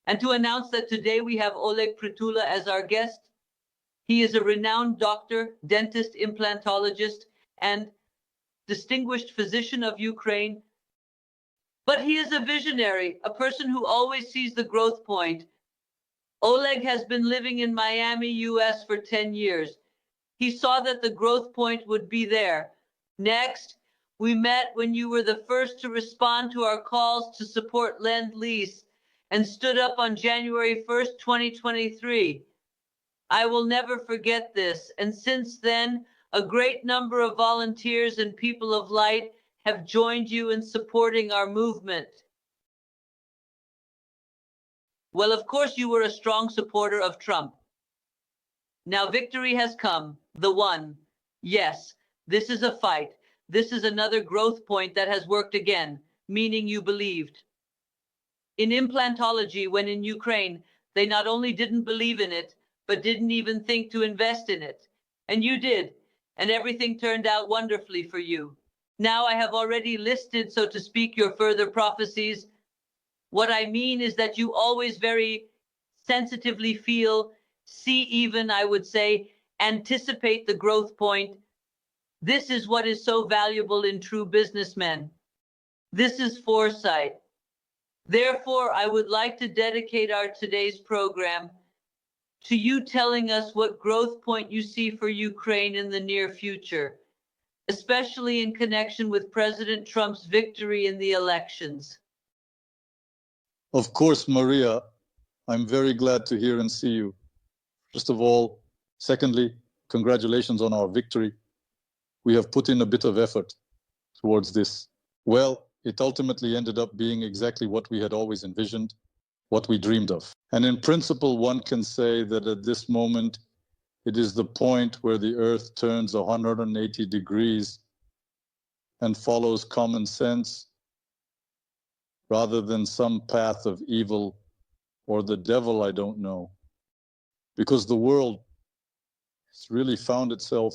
and to announce that today we have Oleg Pritula as our guest. He is a renowned doctor, dentist, implantologist, and distinguished physician of Ukraine. But he is a visionary, a person who always sees the growth point. Oleg has been living in Miami, US for 10 years. He saw that the growth point would be there. Next, we met when you were the first to respond to our calls to support Lend-Lease and stood up on January 1st, 2023. I will never forget this, and since then, a great number of volunteers and people of light have joined you in supporting our movement. Well, of course, you were a strong supporter of Trump. Now victory has come, the one. Yes, this is a fight. This is another growth point that has worked again, meaning you believed. In implantology, when in Ukraine, they not only didn't believe in it, but didn't even think to invest in it. And you did, and everything turned out wonderfully for you. Now I have already listed, so to speak, your further prophecies. What I mean is that you always very sensitively feel, see even, I would say, anticipate the growth point. This is what is so valuable in true businessmen. This is foresight. Therefore, I would like to dedicate our today's program to you telling us what growth point you see for Ukraine in the near future, especially in connection with President Trump's victory in the elections. Of course, Maria, I'm very glad to hear and see you. First of all, secondly, congratulations on our victory. We have put in a bit of effort towards this. Well, it ultimately ended up being exactly what we had always envisioned, what we dreamed of. And in principle, one can say that at this moment, it is the point where the earth turns 180 degrees and follows common sense rather than some path of evil or the devil, I don't know. Because the world has really found itself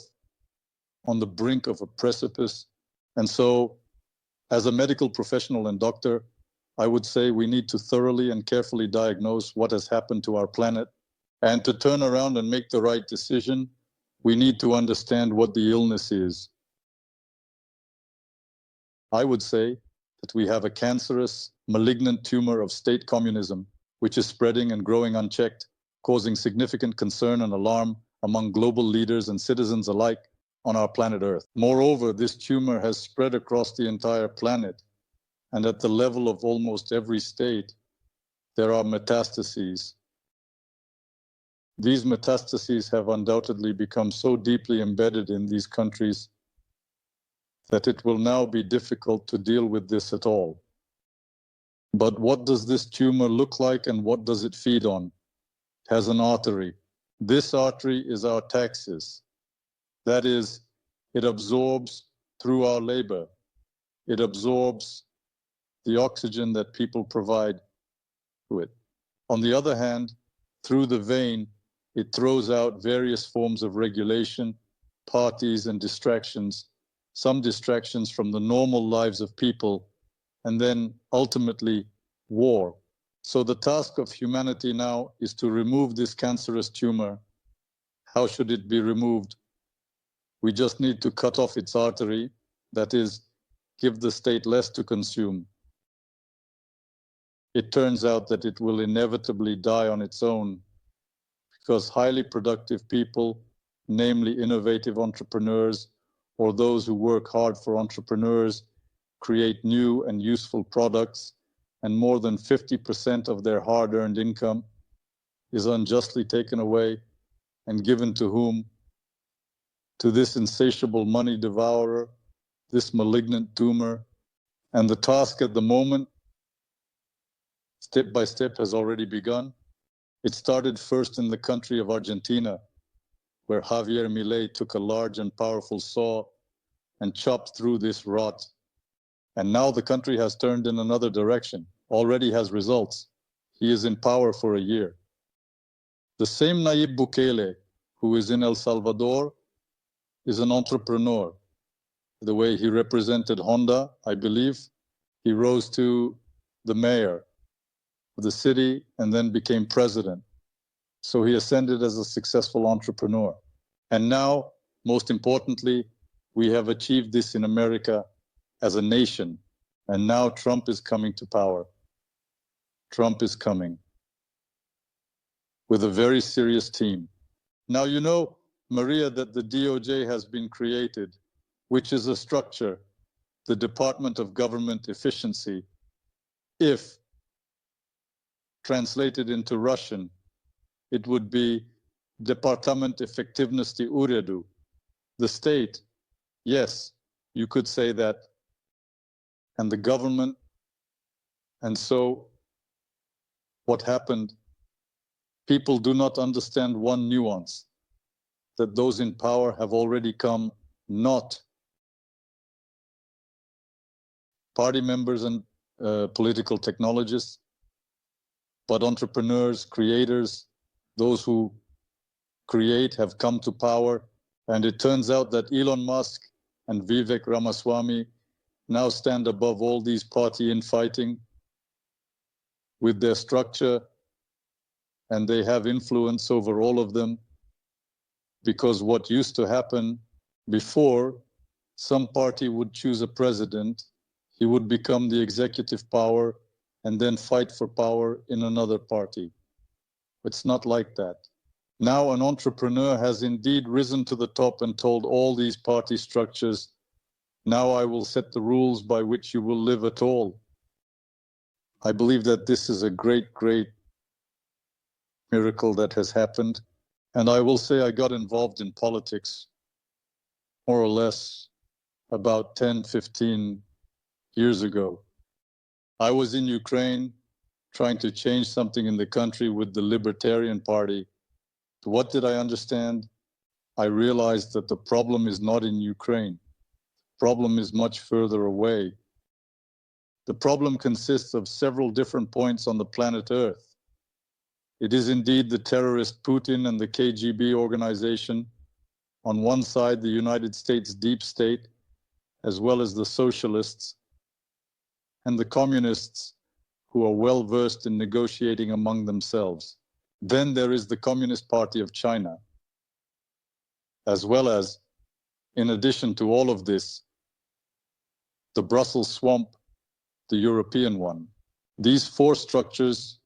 on the brink of a precipice. And so, as a medical professional and doctor, I would say we need to thoroughly and carefully diagnose what has happened to our planet. And to turn around and make the right decision, we need to understand what the illness is. I would say that we have a cancerous, malignant tumor of state communism, which is spreading and growing unchecked, causing significant concern and alarm among global leaders and citizens alike on our planet Earth. Moreover, this tumor has spread across the entire planet, and at the level of almost every state, there are metastases. These metastases have undoubtedly become so deeply embedded in these countries that it will now be difficult to deal with this at all. But what does this tumor look like and what does it feed on? It has an artery. This artery is our taxes. That is, it absorbs through our labor. It absorbs the oxygen that people provide to it. On the other hand, through the vein, it throws out various forms of regulation, parties, and distractions, some distractions from the normal lives of people, and then ultimately war. So the task of humanity now is to remove this cancerous tumor. How should it be removed? We just need to cut off its artery, that is, give the state less to consume. It turns out that it will inevitably die on its own because highly productive people, namely innovative entrepreneurs or those who work hard for entrepreneurs, create new and useful products, and more than 50% of their hard-earned income is unjustly taken away and given to whom? To this insatiable money devourer, this malignant tumor. And the task at the moment, step by step, has already begun. It started first in the country of Argentina, where Javier Milei took a large and powerful saw and chopped through this rot. And now the country has turned in another direction, already has results. He is in power for a year. The same Nayib Bukele, who is in El Salvador, is an entrepreneur. The way he represented Honda, I believe, he rose to the mayor. of the city and then became president. So he ascended as a successful entrepreneur. And now, most importantly, we have achieved this in America as a nation. And now Trump is coming to power. Trump is coming with a very serious team. Now, you know, Maria, that the DOJ has been created, which is a structure, the Department of Government Efficiency. If translated into Russian, it would be Departament Efektivnosti Uredu. The state, yes, you could say that, and the government. And so what happened, people do not understand one nuance, that those in power have already come not party members and political technologists, but entrepreneurs, creators, those who create have come to power. And it turns out that Elon Musk and Vivek Ramaswamy now stand above all these party infighting with their structure, and they have influence over all of them. Because what used to happen before, some party would choose a president, he would become the executive power and then fight for power in another party. It's not like that. Now an entrepreneur has indeed risen to the top and told all these party structures, now I will set the rules by which you will live at all. I believe that this is a great, great miracle that has happened. And I will say I got involved in politics more or less about 10, 15 years ago. I was in Ukraine trying to change something in the country with the Libertarian Party. What did I understand? I realized that the problem is not in Ukraine. The problem is much further away. The problem consists of several different points on the planet Earth. It is indeed the terrorist Putin and the KGB organization. On one side, the United States deep state, as well as the socialists and the communists who are well versed in negotiating among themselves. Then there is the Communist Party of China, as well as, in addition to all of this, the Brussels swamp, the European one. These four structures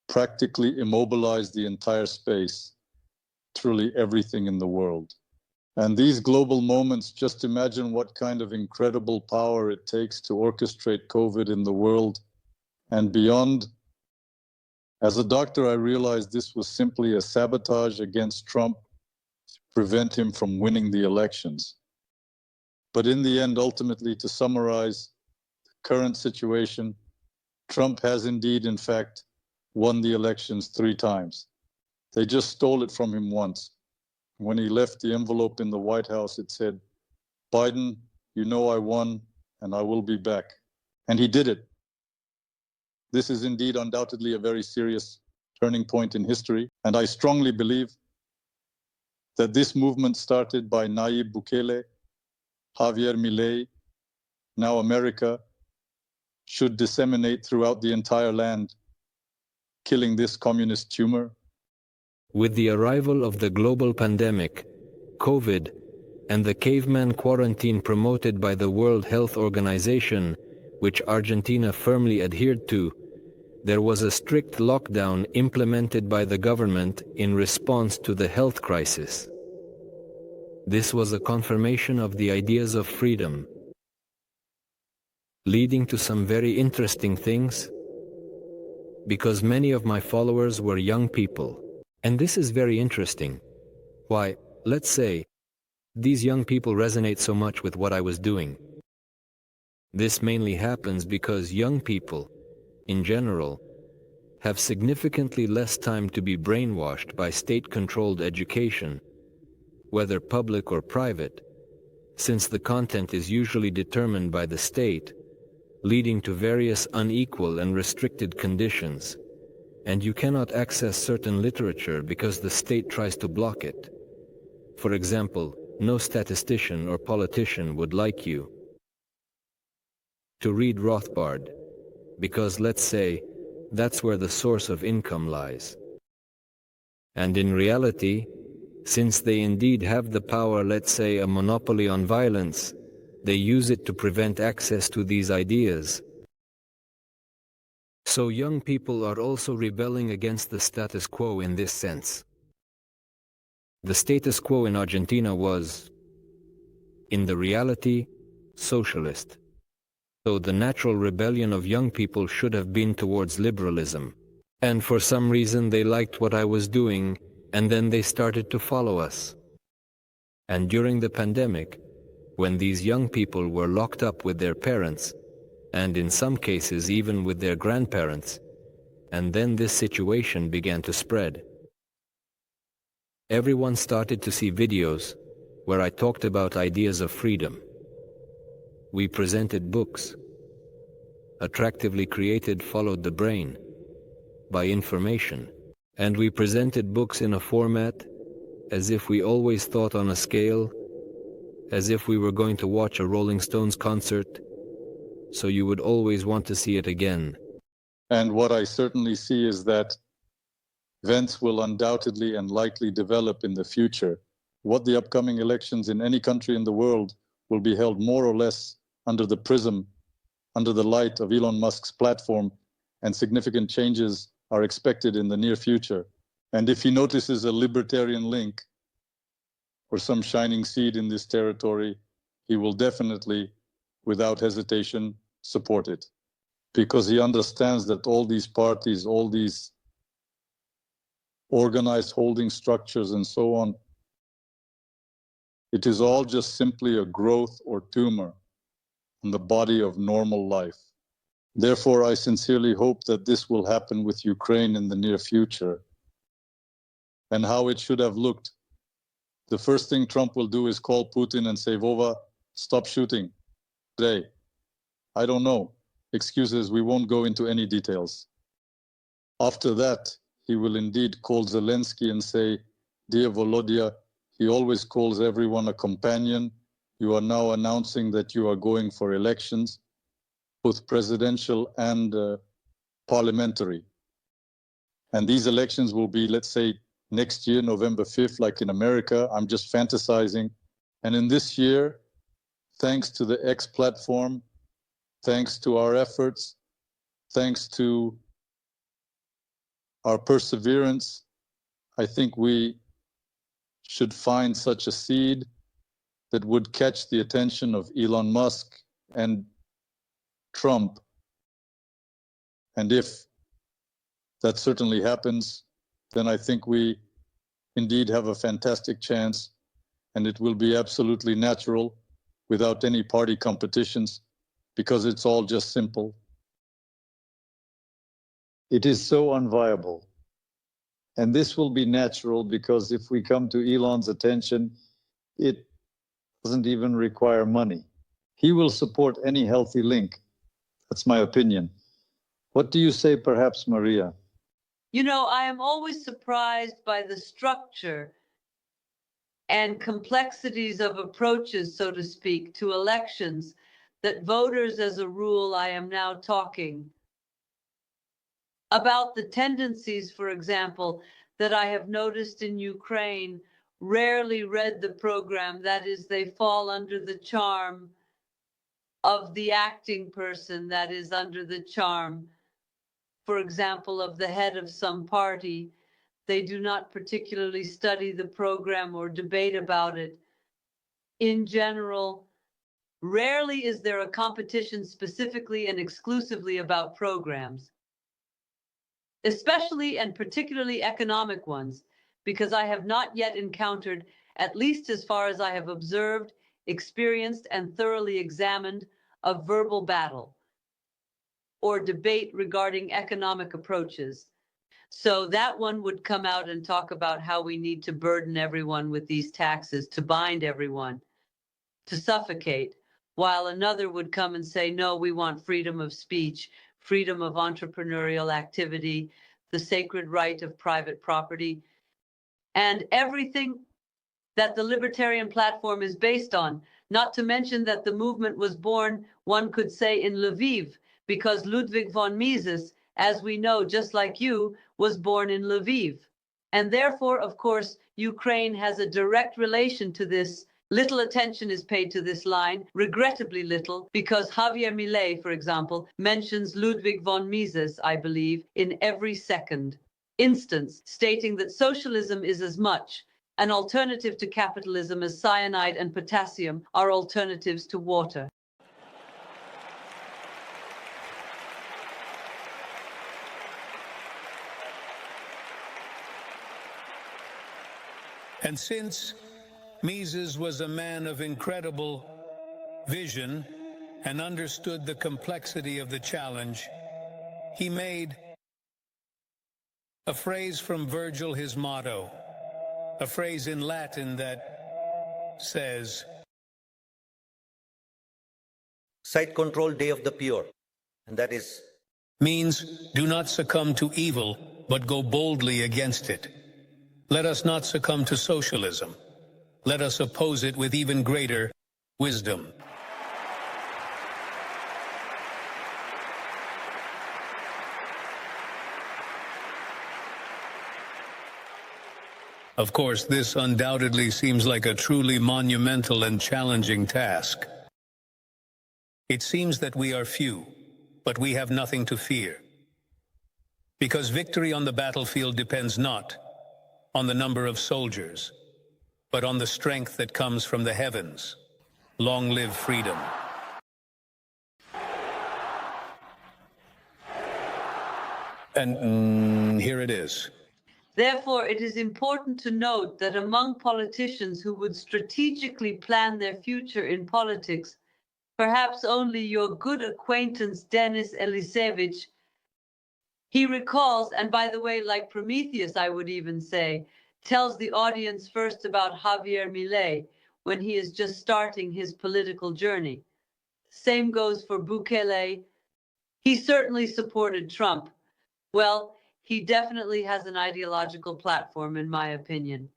practically immobilize the entire space, truly everything in the world. And these global moments, just imagine what kind of incredible power it takes to orchestrate COVID in the world and beyond. As a doctor, I realized this was simply a sabotage against Trump to prevent him from winning the elections. But in the end, ultimately, to summarize the current situation, Trump has indeed, in fact, won the elections 3 times. They just stole it from him once. When he left the envelope in the White House, it said, "Biden, you know I won and I will be back." And he did it. This is indeed undoubtedly a very serious turning point in history. And I strongly believe that this movement started by Nayib Bukele, Javier Milei, now America, should disseminate throughout the entire land, killing this communist tumor. With the arrival of the global pandemic, COVID, and the caveman quarantine promoted by the World Health Organization, which Argentina firmly adhered to, there was a strict lockdown implemented by the government in response to the health crisis. This was a confirmation of the ideas of freedom, leading to some very interesting things, because many of my followers were young people. And this is very interesting. Why, let's say, these young people resonate so much with what I was doing. This mainly happens because young people, in general, have significantly less time to be brainwashed by state-controlled education, whether public or private, since the content is usually determined by the state, leading to various unequal and restricted conditions. And you cannot access certain literature because the state tries to block it. For example, no statistician or politician would like you to read Rothbard, because let's say, that's where the source of income lies. And in reality, since they indeed have the power, let's say a monopoly on violence, they use it to prevent access to these ideas. So young people are also rebelling against the status quo in this sense. The status quo in Argentina was, in the reality, socialist. So the natural rebellion of young people should have been towards liberalism. And for some reason they liked what I was doing, and then they started to follow us. And during the pandemic, when these young people were locked up with their parents, and in some cases even with their grandparents, and then this situation began to spread. Everyone started to see videos where I talked about ideas of freedom. We presented books. Attractively created followed the brain by information, and we presented books in a format as if we always thought on a scale, as if we were going to watch a Rolling Stones concert, so you would always want to see it again. And what I certainly see is that events will undoubtedly and likely develop in the future. What the upcoming elections in any country in the world will be held more or less under the prism, under the light of Elon Musk's platform, and significant changes are expected in the near future. And if he notices a libertarian link or some shining seed in this territory, he will definitely, without hesitation, support it. Because he understands that all these parties, all these organized holding structures and so on, it is all just simply a growth or tumor in the body of normal life. Therefore, I sincerely hope that this will happen with Ukraine in the near future. And how it should have looked. The first thing Trump will do is call Putin and say, Vova, stop shooting today. I don't know. Excuses, we won't go into any details. After that, he will indeed call Zelensky and say, dear Volodya, he always calls everyone a companion. You are now announcing that you are going for elections, both presidential and parliamentary. And these elections will be, let's say, next year, November 5th, like in America. I'm just fantasizing. And in this year, thanks to the X platform, thanks to our efforts, thanks to our perseverance, I think we should find such a seed that would catch the attention of Elon Musk and Trump. And if that certainly happens, then I think we indeed have a fantastic chance, and it will be absolutely natural without any party competitions, because it's all just simple. It is so unviable. And this will be natural because if we come to Elon's attention, it doesn't even require money. He will support any healthy link. That's my opinion. What do you say, perhaps, Maria? You know, I am always surprised by the structure and complexities of approaches, so to speak, to elections that voters, as a rule, I am now talking about the tendencies, for example, that I have noticed in Ukraine, rarely read the program. That is, they fall under the charm of the acting person, that is, under the charm, for example, of the head of some party. They do not particularly study the program or debate about it. In general, rarely is there a competition specifically and exclusively about programs, especially and particularly economic ones, because I have not yet encountered, at least as far as I have observed, experienced, and thoroughly examined, a verbal battle or debate regarding economic approaches. So that one would come out and talk about how we need to burden everyone with these taxes, to bind everyone, to suffocate, while another would come and say, no, we want freedom of speech, freedom of entrepreneurial activity, the sacred right of private property, and everything that the Libertarian platform is based on. Not to mention that the movement was born, one could say, in Lviv, because Ludwig von Mises as we know, just like you, was born in Lviv. And therefore, of course, Ukraine has a direct relation to this. Little attention is paid to this line, regrettably little, because Javier Milei, for example, mentions Ludwig von Mises, I believe, in every second instance, stating that socialism is as much an alternative to capitalism as cyanide and potassium are alternatives to water. And since Mises was a man of incredible vision and understood the complexity of the challenge, he made a phrase from Virgil his motto, a phrase in Latin that says, Sight control day of the pure, and that is means do not succumb to evil, but go boldly against it. Let us not succumb to socialism. Let us oppose it with even greater wisdom. Of course, this undoubtedly seems like a truly monumental and challenging task. It seems that we are few, but we have nothing to fear. Because victory on the battlefield depends not on the number of soldiers, but on the strength that comes from the heavens. Long live freedom. And here it is. Therefore, it is important to note that among politicians who would strategically plan their future in politics, perhaps only your good acquaintance Denis Elisevich, he recalls, and by the way, like Prometheus, I would even say, tells the audience first about Javier Milei when he is just starting his political journey. Same goes for Bukele. He certainly supported Trump. Well, he definitely has an ideological platform, in my opinion.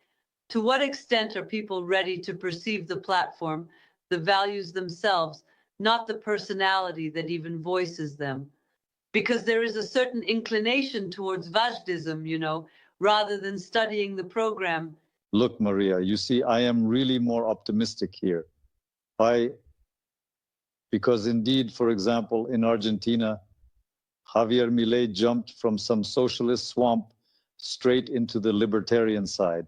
To what extent are people ready to perceive the platform, the values themselves, not the personality that even voices them? Because there is a certain inclination towards Vajdism, you know, rather than studying the program. Look, Maria, you see, I am really more optimistic here. Because indeed, for example, in Argentina, Javier Milei jumped from some socialist swamp straight into the libertarian side.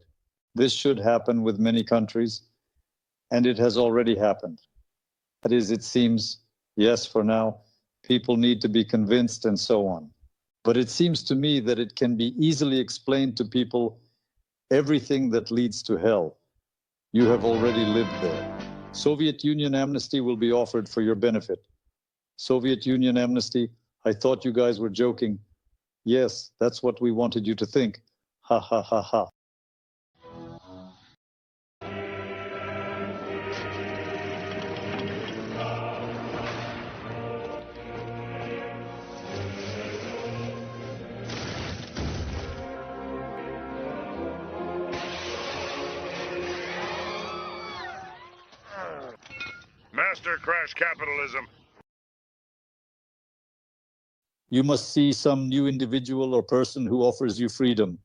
This should happen with many countries, and it has already happened. That is, it seems, yes, for now, people need to be convinced and so on. But it seems to me that it can be easily explained to people everything that leads to hell. You have already lived there. Soviet Union amnesty will be offered for your benefit. Soviet Union amnesty, I thought you guys were joking. Yes, that's what we wanted you to think. Ha ha ha ha. Master crash capitalism. You must see some new individual or person who offers you freedom.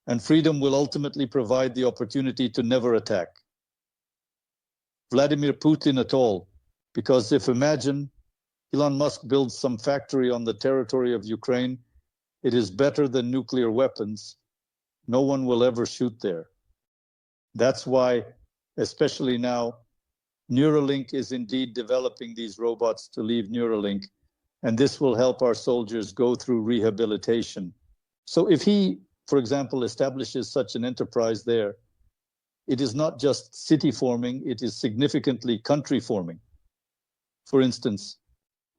And freedom will ultimately provide the opportunity to never attack. Vladimir Putin at all, because if imagine Elon Musk builds some factory on the territory of Ukraine, it is better than nuclear weapons. No one will ever shoot there. That's why, especially now, Neuralink is indeed developing these robots to leave Neuralink, and this will help our soldiers go through rehabilitation. So if he, for example, establishes such an enterprise there, it is not just city forming, it is significantly country forming. For instance,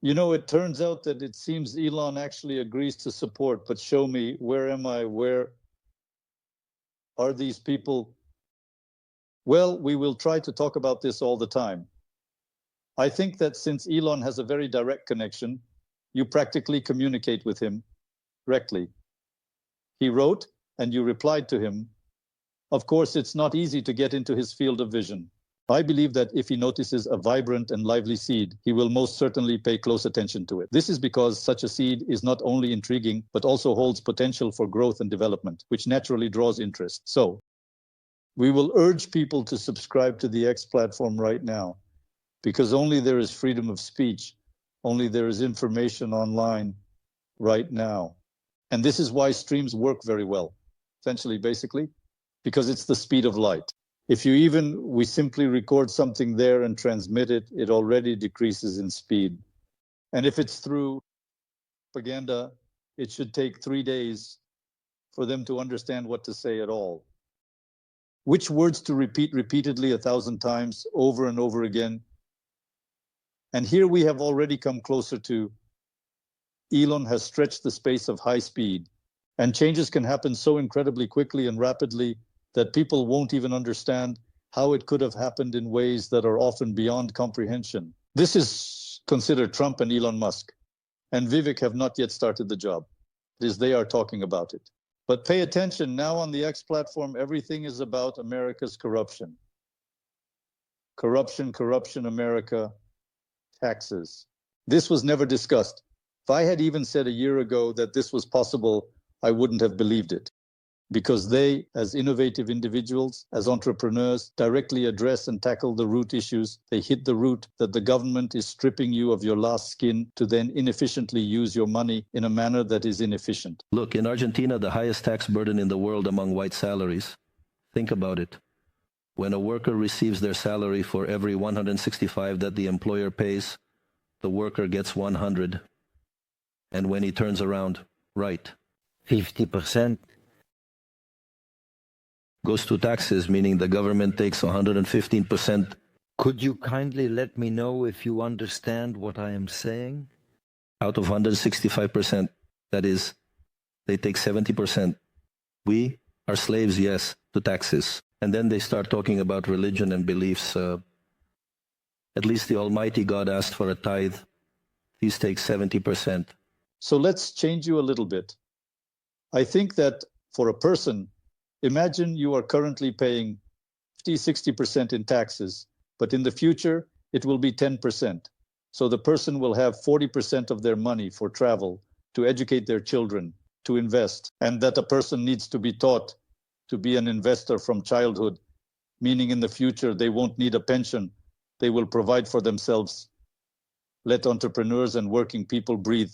you know, it turns out that it seems Elon actually agrees to support, but show me, where am I? Where are these people? Well, we will try to talk about this all the time. I think that since Elon has a very direct connection, you practically communicate with him directly. He wrote and you replied to him. Of course, it's not easy to get into his field of vision. I believe that if he notices a vibrant and lively seed, he will most certainly pay close attention to it. This is because such a seed is not only intriguing, but also holds potential for growth and development, which naturally draws interest. So, we will urge people to subscribe to the X platform right now, because only there is freedom of speech, only there is information online right now. And this is why streams work very well, essentially, basically, because it's the speed of light. If we simply record something there and transmit it, it already decreases in speed. And if it's through propaganda, it should take 3 days for them to understand what to say at all. Which words to repeat repeatedly 1,000 times over and over again. And here we have already come closer to Elon has stretched the space of high speed, and changes can happen so incredibly quickly and rapidly that people won't even understand how it could have happened in ways that are often beyond comprehension. This is considered Trump and Elon Musk, and Vivek have not yet started the job. It is they are talking about it. But pay attention, now on the X platform, everything is about America's corruption. Corruption, corruption, America, taxes. This was never discussed. If I had even said a year ago that this was possible, I wouldn't have believed it. Because they, as innovative individuals, as entrepreneurs, directly address and tackle the root issues. They hit the root that the government is stripping you of your last skin to then inefficiently use your money in a manner that is inefficient. Look, in Argentina, the highest tax burden in the world among white salaries. Think about it. When a worker receives their salary, for every 165 that the employer pays, the worker gets 100. And when he turns around, right, 50% goes to taxes, meaning the government takes 115%. Could you kindly let me know if you understand what I am saying? Out of 165%, that is, they take 70%. We are slaves, yes, to taxes. And then they start talking about religion and beliefs. At least the Almighty God asked for a tithe. These take 70%. So let's change you a little bit. I think that for a person, imagine you are currently paying 50-60% in taxes, but in the future, it will be 10%. So the person will have 40% of their money for travel, to educate their children, to invest, and that a person needs to be taught to be an investor from childhood, meaning in the future they won't need a pension, they will provide for themselves. Let entrepreneurs and working people breathe.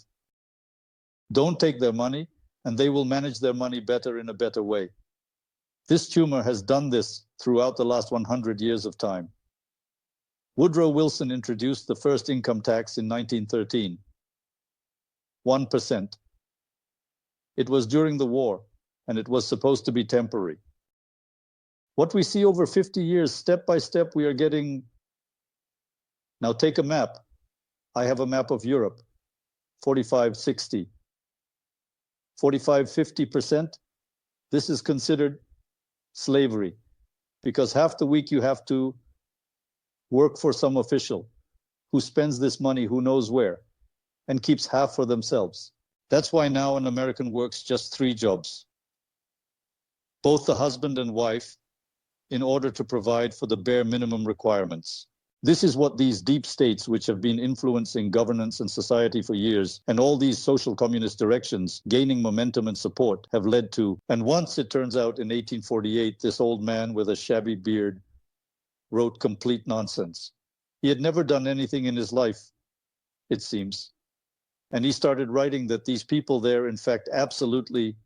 Don't take their money, and they will manage their money better in a better way. This tumor has done this throughout the last 100 years of time. Woodrow Wilson introduced the first income tax in 1913. 1%. It was during the war, and it was supposed to be temporary. What we see over 50 years, step by step, we are getting... Now take a map. I have a map of Europe, 45-60. 45-50%, this is considered slavery, because half the week you have to work for some official who spends this money who knows where and keeps half for themselves. That's why now an American works just 3 jobs, both the husband and wife, in order to provide for the bare minimum requirements. This is what these deep states, which have been influencing governance and society for years, and all these social communist directions gaining momentum and support, have led to. And once it turns out in 1848, this old man with a shabby beard wrote complete nonsense. He had never done anything in his life, it seems. And he started writing that these people there, in fact, absolutely